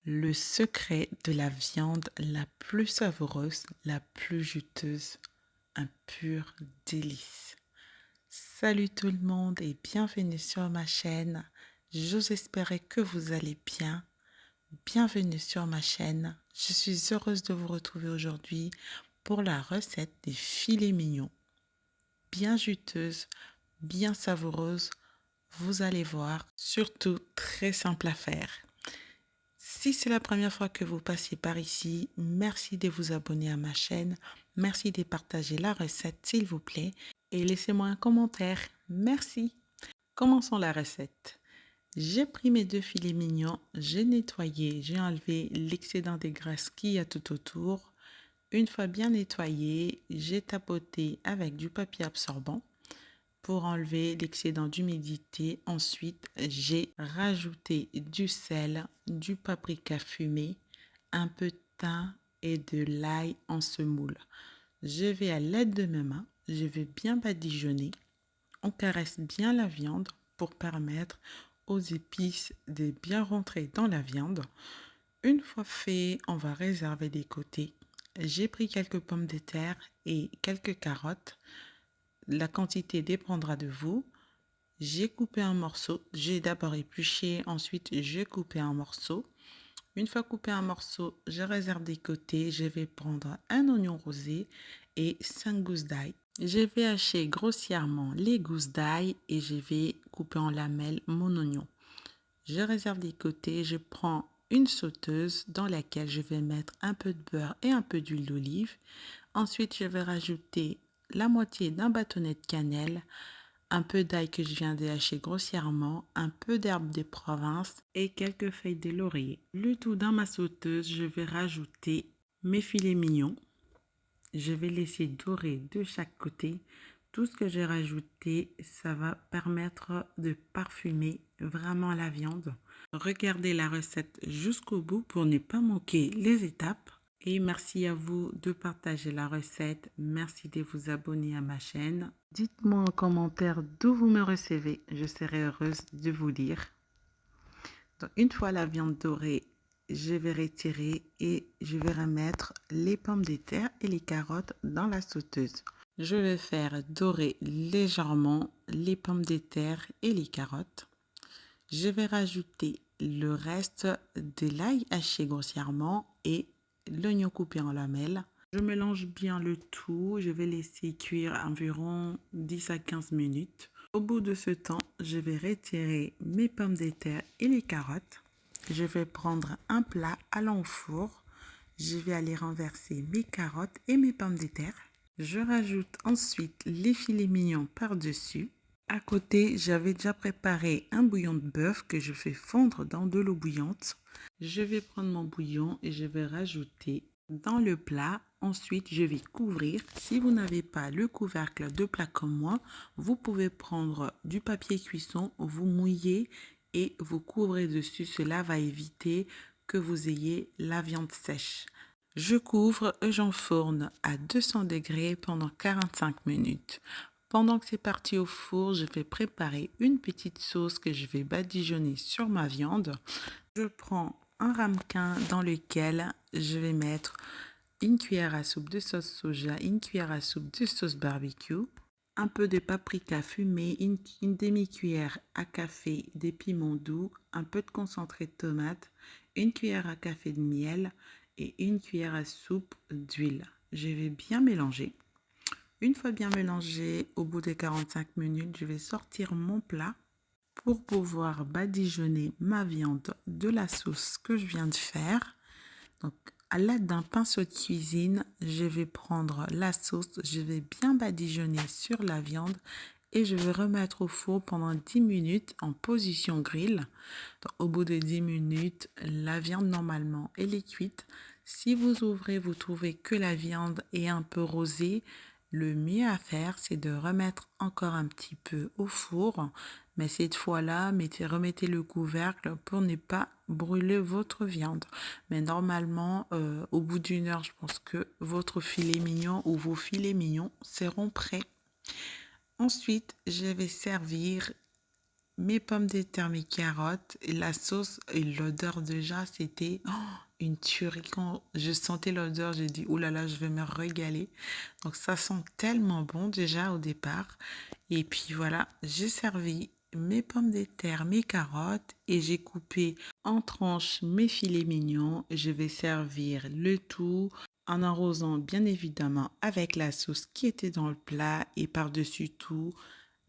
Le secret de la viande la plus savoureuse, la plus juteuse, un pur délice. Salut tout le monde et bienvenue sur ma chaîne. J'ose espérer que vous allez bien. Bienvenue sur ma chaîne. Je suis heureuse de vous retrouver aujourd'hui pour la recette des filets mignons. Bien juteuse, bien savoureuse. Vous allez voir, surtout très simple à faire. Si c'est la première fois que vous passez par ici, merci de vous abonner à ma chaîne. Merci de partager la recette, s'il vous plaît. Et laissez-moi un commentaire. Merci. Commençons la recette. J'ai pris mes 2 filets mignons, j'ai nettoyé, j'ai enlevé l'excédent des graisses qu'il y a tout autour. Une fois bien nettoyé, j'ai tapoté avec du papier absorbant pour enlever l'excédent d'humidité. Ensuite, j'ai rajouté du sel, du paprika fumé, un peu de thym et de l'ail en semoule. Je vais à l'aide de mes mains, je vais bien badigeonner. On caresse bien la viande pour permettre aux épices de bien rentrer dans la viande. Une fois fait, on va réserver des côtés. J'ai pris quelques pommes de terre et quelques carottes. La quantité dépendra de vous. J'ai coupé un morceau. J'ai d'abord épluché, ensuite j'ai coupé un morceau. Une fois coupé un morceau, je réserve des côtés. Je vais prendre un oignon rosé et 5 gousses d'ail. Je vais hacher grossièrement les gousses d'ail et je vais couper en lamelles mon oignon. Je réserve des côtés. Je prends une sauteuse dans laquelle je vais mettre un peu de beurre et un peu d'huile d'olive. Ensuite, je vais rajouter la moitié d'un bâtonnet de cannelle, un peu d'ail que je viens de hacher grossièrement, un peu d'herbe de Provence et quelques feuilles de laurier. Le tout dans ma sauteuse, je vais rajouter mes filets mignons. Je vais laisser dorer de chaque côté. Tout ce que j'ai rajouté, ça va permettre de parfumer vraiment la viande. Regardez la recette jusqu'au bout pour ne pas manquer les étapes. Et merci à vous de partager la recette. Merci de vous abonner à ma chaîne. Dites-moi en commentaire d'où vous me recevez. Je serai heureuse de vous lire. Donc, une fois la viande dorée, je vais retirer et je vais remettre les pommes de terre et les carottes dans la sauteuse. Je vais faire dorer légèrement les pommes de terre et les carottes. Je vais rajouter le reste de l'ail haché grossièrement et l'oignon coupé en lamelles. Je mélange bien le tout. Je vais laisser cuire environ 10 à 15 minutes. Au bout de ce temps, je vais retirer mes pommes de terre et les carottes. Je vais prendre un plat allant au four. Je vais aller renverser mes carottes et mes pommes de terre. Je rajoute ensuite les filets mignons par-dessus. À côté, j'avais déjà préparé un bouillon de bœuf que je fais fondre dans de l'eau bouillante. Je vais prendre mon bouillon et je vais rajouter dans le plat. Ensuite, je vais couvrir. Si vous n'avez pas le couvercle de plat comme moi, vous pouvez prendre du papier cuisson, vous mouillez et vous couvrez dessus. Cela va éviter que vous ayez la viande sèche. Je couvre et j'enfourne à 200 degrés pendant 45 minutes. Pendant que c'est parti au four, je vais préparer une petite sauce que je vais badigeonner sur ma viande. Je prends un ramequin dans lequel je vais mettre une cuillère à soupe de sauce soja, une cuillère à soupe de sauce barbecue, un peu de paprika fumé, une demi-cuillère à café de piment doux, un peu de concentré de tomate, une cuillère à café de miel et une cuillère à soupe d'huile. Je vais bien mélanger. Une fois bien mélangé, au bout de 45 minutes, je vais sortir mon plat pour pouvoir badigeonner ma viande de la sauce que je viens de faire. Donc, à l'aide d'un pinceau de cuisine, je vais prendre la sauce, je vais bien badigeonner sur la viande et je vais remettre au four pendant 10 minutes en position grill. Donc, au bout de 10 minutes, la viande normalement elle est cuite. Si vous ouvrez, vous trouvez que la viande est un peu rosée, le mieux à faire, c'est de remettre encore un petit peu au four. Mais cette fois-là, remettez le couvercle pour ne pas brûler votre viande. Mais normalement, au bout d'une heure, je pense que votre filet mignon ou vos filets mignons seront prêts. Ensuite, je vais servir mes pommes de terre, mes carottes, et la sauce et l'odeur déjà, c'était une tuerie. Quand je sentais l'odeur, j'ai dit, ouh là là, je vais me régaler. Donc ça sent tellement bon déjà au départ. Et puis voilà, j'ai servi mes pommes de terre, mes carottes et j'ai coupé en tranches mes filets mignons. Je vais servir le tout en arrosant bien évidemment avec la sauce qui était dans le plat et par-dessus tout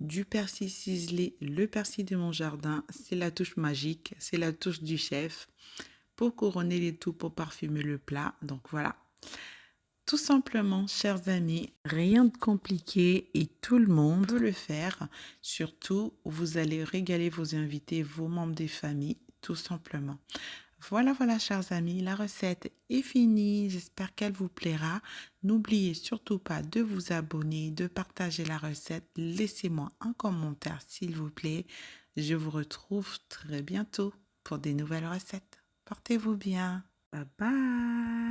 du persil ciselé, le persil de mon jardin. C'est la touche magique, c'est la touche du chef pour couronner les tout, pour parfumer le plat. Donc voilà. Tout simplement, chers amis, rien de compliqué et tout le monde peut le faire. Surtout, vous allez régaler vos invités, vos membres des familles, tout simplement. Voilà, voilà, chers amis, la recette est finie. J'espère qu'elle vous plaira. N'oubliez surtout pas de vous abonner, de partager la recette. Laissez-moi un commentaire, s'il vous plaît. Je vous retrouve très bientôt pour des nouvelles recettes. Portez-vous bien. Bye bye.